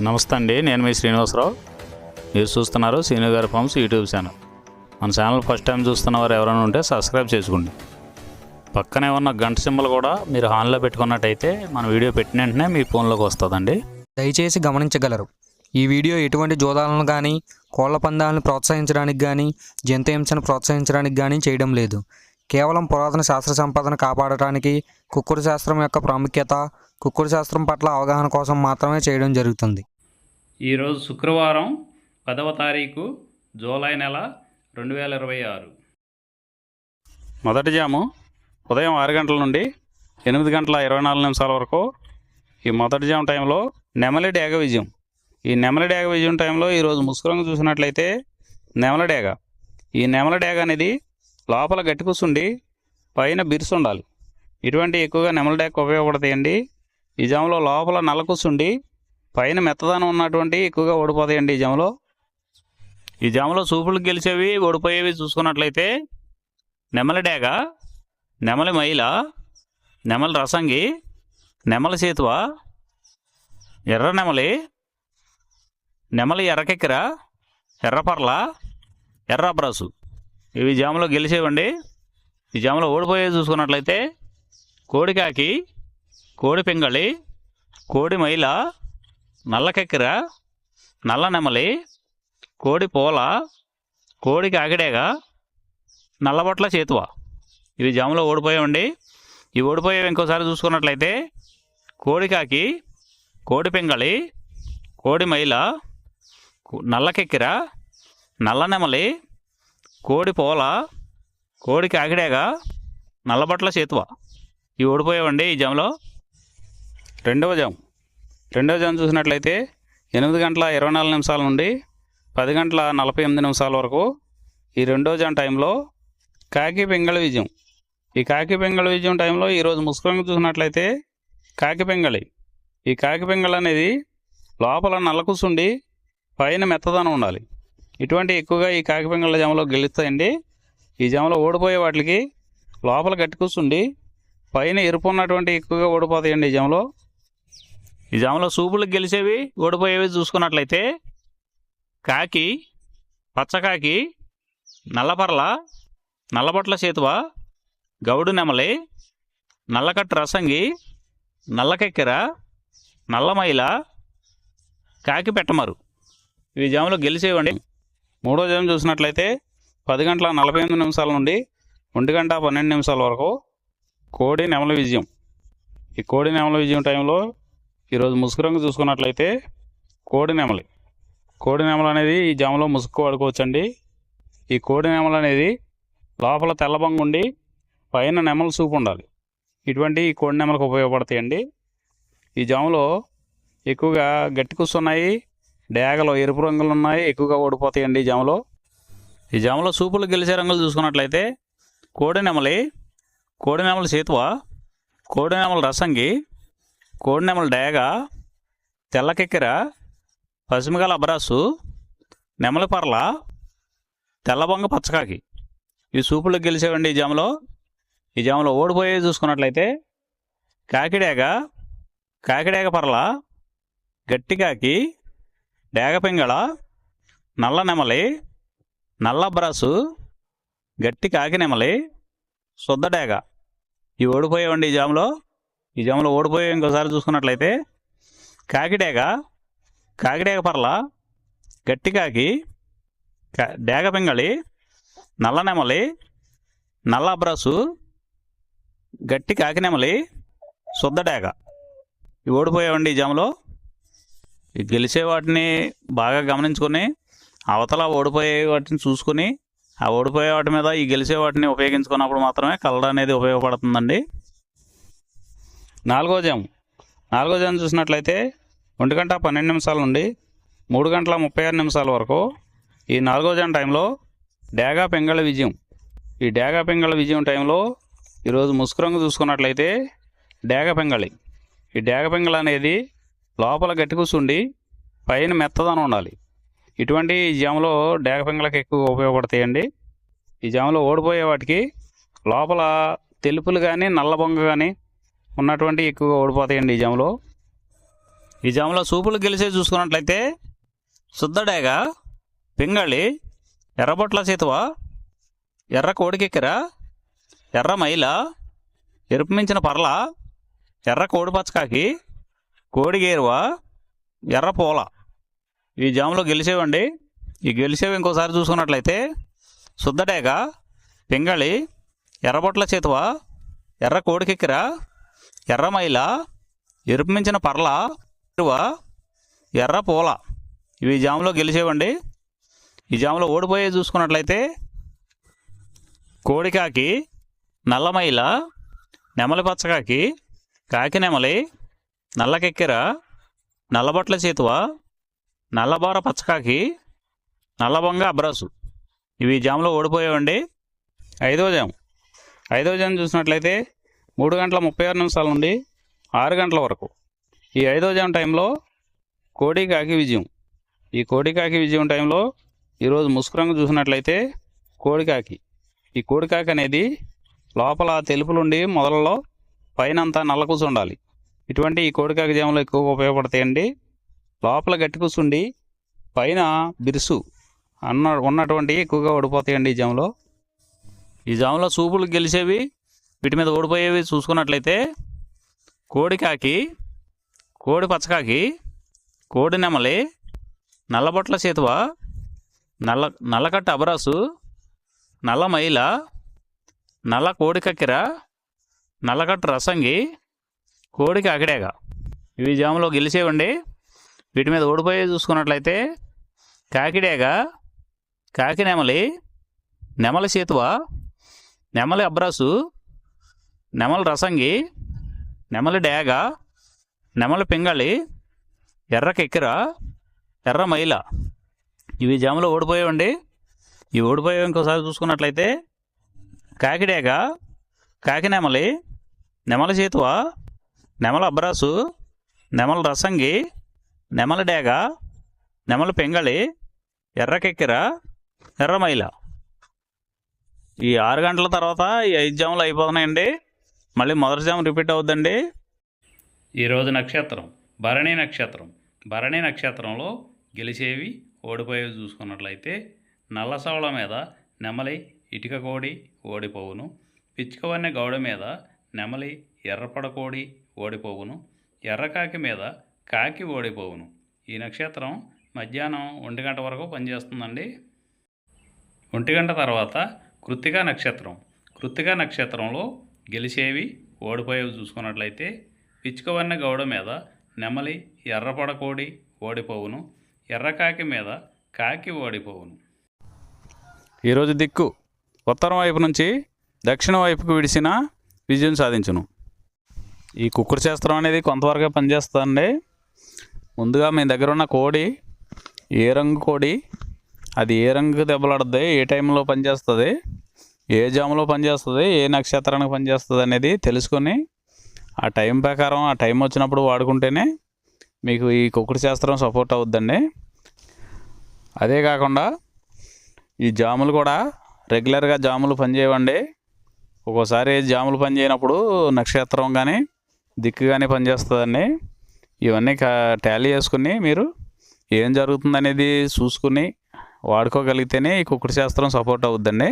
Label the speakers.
Speaker 1: నమస్తే అండి, నేను మీ శ్రీనివాసరావు. మీరు చూస్తున్నారు శ్రీను గారి ఫార్మ్స్ యూట్యూబ్ ఛానల్. మన ఛానల్ ఫస్ట్ టైం చూస్తున్న వారు ఎవరైనా ఉంటే సబ్స్క్రైబ్ చేసుకోండి. పక్కనే ఉన్న గంట సింబల్ కూడా మీరు ఆన్లో పెట్టుకున్నట్టయితే మన వీడియో పెట్టిన వెంటనే మీ ఫోన్లోకి వస్తుందండి.
Speaker 2: దయచేసి గమనించగలరు, ఈ వీడియో ఎటువంటి జోదాలను కానీ కోళ్ల పందాలను ప్రోత్సహించడానికి కానీ జంతు హింసను ప్రోత్సహించడానికి కానీ చేయడం లేదు. కేవలం పురాతన శాస్త్ర సంపదను కాపాడటానికి, కుక్కుడు శాస్త్రం యొక్క ప్రాముఖ్యత, కుక్కుడు శాస్త్రం పట్ల అవగాహన కోసం మాత్రమే చేయడం జరుగుతుంది.
Speaker 1: ఈరోజు శుక్రవారం 10వ తారీఖు జూలై నెల 2026. మొదటి జాము ఉదయం 6 గంటల నుండి 8 గంటల 24 నిమిషాల వరకు. ఈ మొదటి జాము టైంలో నెమలి డేగ విజయం. ఈ నెమలి డేగ విజయం టైంలో ఈరోజు ముసుగురంగు చూసినట్లయితే నెమలి డేగ. ఈ నెమలి డేగ అనేది లోపల గట్టి కూర్చుండి పైన బిరుసు ఉండాలి. ఇటువంటి ఎక్కువగా నెమలి డేగ ఉపయోగపడతాయండి. ఈ జాములో లోపల నల్ల కూర్చుండి పైన మెత్తదనం ఉన్నటువంటి ఎక్కువగా ఓడిపోతాయండి. ఈ జాములో చూపులు గెలిచేవి ఓడిపోయేవి చూసుకున్నట్లయితే నెమలి డేగ, నెమలి మైల, నెమలి రసంగి, నెమలి సేతువ, ఎర్ర నెమలి, నెమలి ఎర్రకెక్కిర, ఎర్రపర్ల, ఎర్ర బ్రసు. ఇవి జాములో గెలిచేవండి. ఈ జాములో ఓడిపోయేవి చూసుకున్నట్లయితే కోడికాకి, కోడి పింగళి, కోడి మైల, నల్లకెక్కిర, నల్ల నెమలి, కోడి పోల, కోడి కాకిడేగ, నల్లబొట్ల చేతువ. ఇవి జాములో ఓడిపోయామండి. ఈ ఓడిపోయేవి ఇంకోసారి చూసుకున్నట్లయితే కోడికాకి, కోడి పింగళి, కోడి మైల, నల్లకెక్కిర, నల్ల నెమలి, కోడి పోల, కోడి కాకిడేగ, నల్లబొట్ల చేతువ. ఇవి ఓడిపోయావండి ఈ జాములో. రెండవ జాము చూసినట్లయితే 8 గంటల 24 నిమిషాల నుండి 10 గంటల 48 నిమిషాల వరకు. ఈ రెండో జాము టైంలో కాకి పింగళి విజయం. ఈ కాకి పింగళి విజయం టైంలో ఈరోజు ముసుగురంగు చూసినట్లయితే కాకి పింగళి. ఈ కాకి పింగళి అనేది లోపల నల్ల కూసుండి పైన మెత్తదనం ఉండాలి. ఇటువంటి ఎక్కువగా ఈ కాకి పింగళి జాములో గెలుస్తాయండి. ఈ జాములో ఓడిపోయే వాటికి లోపల గట్టి కూసుండి పైన ఎరుపు ఉన్నటువంటి ఎక్కువగా ఓడిపోతాయండి. ఈ జాములో సూపులకు గెలిచేవి ఓడిపోయేవి చూసుకున్నట్లయితే కాకి, పచ్చకాకి, నల్లపర్ల, నల్లబొట్ల చేతువ, గౌడు నెమలి, నల్లకట్టు రసంగి, నల్లకెక్కెర, నల్లమైల, కాకి పెట్టమరు. ఇవి జాములో గెలిచేవండి. మూడో జాము చూసినట్లయితే 10 గంటల 48 నిమిషాల నుండి 1 గంట 12 నిమిషాల వరకు కోడి నెమలి విజయం. ఈ కోడి నెమలి విజయం టైంలో ఈరోజు ముసుగురంగు చూసుకున్నట్లయితే కోడి నెమలి అనేది ఈ జాములో ముసుగు వాడుకోవచ్చండి. ఈ కోడి నెమలి అనేది లోపల తెల్లబంగు ఉండి పైన నెమలి సూపు ఉండాలి. ఇటువంటి ఈ కోడి నెమలకు ఉపయోగపడతాయండి. ఈ జాములో ఎక్కువగా గట్టి కూర్చున్నాయి, డేగలో ఎరుపు రంగులు ఉన్నాయి, ఎక్కువగా ఓడిపోతాయండి ఈ జాములో సూపులు గెలిచే రంగులు చూసుకున్నట్లయితే కోడి నెమలి సేతువ, కోడి నెమలి రసంగి, కోడి నెమలి డేగ, తెల్లకెక్కిర, పసిమిగల అబ్రాసు, నెమలి పర్ల, తెల్లబొంగ పచ్చకాకి. ఈ సూపులకు గెలిచేవండి ఈ జాములో ఓడిపోయేవి చూసుకున్నట్లయితే కాకిడేగ పర్ల, గట్టికాకి, డేగ పింగళ, నల్ల నెమలి, నల్ల అబ్రాసు, గట్టి కాకి నెమలి, శుద్ధ డేగ. ఇవి ఓడిపోయేవండి ఈ జాములో ఓడిపోయే ఇంకోసారి చూసుకున్నట్లయితే కాకిడేగ పర్ల, గట్టి కాకి, డేగ పింగళి, నల్ల నెమలి, నల్ల అబ్రాసు, గట్టి కాకి నెమలి, శుద్ధ డేగ. ఇవి ఓడిపోయేవండి ఈ జాములో. ఈ గెలిచే వాటిని బాగా గమనించుకొని అవతల ఓడిపోయే వాటిని చూసుకుని ఆ ఓడిపోయే వాటి మీద ఈ గెలిచే వాటిని ఉపయోగించుకున్నప్పుడు మాత్రమే కలర్ అనేది ఉపయోగపడుతుందండి. నాలుగో జాము చూసినట్లయితే 1 గంట 12 నిమిషాల నుండి 3 గంటల 36 నిమిషాల వరకు. ఈ 4వ జాము టైంలో డేగ పింగళి విజయం. ఈ డేగ పింగళి విజయం టైంలో ఈరోజు ముసుగురంగు చూసుకున్నట్లయితే డేగ పింగళి. ఈ డేగ పింగళి అనేది లోపల గట్టి కూర్చుండి పైన మెత్తదనం ఉండాలి. ఇటువంటి ఈ జాములో డేగ పింగళకి ఎక్కువ ఉపయోగపడతాయండి. ఈ జాములో ఓడిపోయే వాటికి లోపల తెలుపులు కానీ నల్ల బొంగ కానీ ఉన్నటువంటి ఎక్కువగా ఓడిపోతాయండి ఈ జాములో. ఈ జాములో సూపులు గెలిచే చూసుకున్నట్లయితే శుద్ధడేగ, పింగళి, ఎర్రబొట్ల చేతువ, ఎర్ర కోడికెక్కెర, ఎర్ర మైల, ఎరుపు మించిన పర్ల, ఎర్ర కోడి పచ్చకాకి, కోడి గేరువ, ఎర్ర పూల. ఈ జాములో గెలిచేవండి. ఈ గెలిచేవి ఇంకోసారి చూసుకున్నట్లయితే శుద్ధడేగ, పింగళి, ఎర్రబొట్ల చేతువ, ఎర్ర కోడికెక్కెర, ఎర్ర మైల, ఎరుపు మించిన పర్ల, ఎర్ర పూల. ఇవి జాములో గెలిచేవండి. ఈ జాములో ఓడిపోయే చూసుకున్నట్లయితే కోడికాకి, నల్లమైల, నెమలి పచ్చకాకి, కాకి నెమలి, నల్లకెక్కెర, నల్లబొట్ల చేతువ, నల్లబోర పచ్చకాకి, నల్లబొంగ అబ్రాసు. ఇవి జాములో ఓడిపోయేవండి. ఐదవ జాము చూసినట్లయితే 3:36 నుండి 6 గంటల వరకు. ఈ 5వ జాము టైంలో కోడికాకి విజయం. ఈ కోడికాకి విజయం టైంలో ఈరోజు ముసుగు రంగు చూసినట్లయితే కోడికాకి. ఈ కోడికాకి అనేది లోపల తెలుపులుండి మొదలలో పైన అంతా నల్ల కూసు ఉండాలి. ఇటువంటి ఈ కోడికాకి జాములు ఎక్కువగా ఉపయోగపడతాయండి. లోపల గట్టి కూసుండి పైన బిరుసు ఉన్నటువంటి ఎక్కువగా ఓడిపోతాయండి ఈ జాములో. ఈ జాములో సూపులు గెలిచేవి, వీటి మీద ఓడిపోయేవి చూసుకున్నట్లయితే కోడికాకి, కోడి పచ్చకాకి, కోడి నెమలి, నల్లబొట్ల చేతువ, నల్లకట్ట అబరాసు, నల్ల మైల, నల్ల కోడి కక్కెర, నల్లకట్ట రసంగి, కోడికి అకిడేగ. ఇవి జాములో గెలిచేవండి. వీటి మీద ఓడిపోయే చూసుకున్నట్లయితే కాకిడేగ, కాకి నెమలి, నెమలి చేతువ, నెమలి అబ్రాసు, నెమలి రసంగి, నెమలి డేగ, నెమలి పింగళి, ఎర్ర కెక్కెర, ఎర్ర మైల. ఇవి జాములో ఓడిపోయేవండి. ఈ ఓడిపోయేవి ఇంకోసారి చూసుకున్నట్లయితే కాకిడేగ, కాకి నెమలి, నెమలి చేతువ, నెమలి అబ్రాసు, నెమలి రసంగి, నెమలి డేగ, నెమలి పింగళి, ఎర్ర కెక్కెర, ఎర్ర మైల. ఈ 6 గంటల తర్వాత ఈ 5 జాములు అయిపోతున్నాయండి. మళ్ళీ మొదటి జాము రిపీట్ అవుద్దండి. ఈరోజు నక్షత్రం భరణి నక్షత్రం. భరణి నక్షత్రంలో గెలిచేవి ఓడిపోయేవి చూసుకున్నట్లయితే నల్లసవళ మీద నెమలి ఇటుక కోడి ఓడిపోవును, పిచ్చుకవన్నె గౌడ మీద నెమలి ఎర్రపడ కోడి ఓడిపోవును, ఎర్రకాకి మీద కాకి ఓడిపోవును. ఈ నక్షత్రం మధ్యాహ్నం 1 గంట వరకు పనిచేస్తుందండి. 1 గంట తర్వాత కృత్తికా నక్షత్రం. కృత్తికా నక్షత్రంలో గెలిచేవి ఓడిపోయేవి చూసుకున్నట్లయితే పిచ్చుకవన్నె గౌడ మీద నెమలి ఎర్రపడ కోడి ఓడిపోవును, ఎర్రకాకి మీద కాకి ఓడిపోవును. ఈరోజు దిక్కు ఉత్తరం వైపు నుంచి దక్షిణం వైపుకు విడిసిన విజయం సాధించును. ఈ కుక్కుడు శాస్త్రం అనేది కొంతవరకే పనిచేస్తుందండి. ముందుగా మీ దగ్గర ఉన్న కోడి ఏ రంగు కోడి, అది ఏ రంగు దెబ్బలాడుద్ది, ఏ టైంలో పనిచేస్తుంది, ఏ జాములో పనిచేస్తుంది, ఏ నక్షత్రానికి పనిచేస్తుంది అనేది తెలుసుకొని ఆ టైం ప్రకారం ఆ టైం వచ్చినప్పుడు వాడుకుంటేనే మీకు ఈ కుక్కుడు శాస్త్రం సపోర్ట్ అవుద్దండి. అదే కాకుండా ఈ జాములు కూడా రెగ్యులర్గా జాములు పనిచేయవండి. ఒక్కోసారి జాములు పనిచేయనప్పుడు నక్షత్రం కానీ దిక్కు కానీ పనిచేస్తుందండి. ఇవన్నీ టాలీ చేసుకుని మీరు ఏం జరుగుతుందనేది చూసుకుని వాడుకోగలిగితేనే ఈ కుక్కుడు శాస్త్రం సపోర్ట్ అవుద్దండి.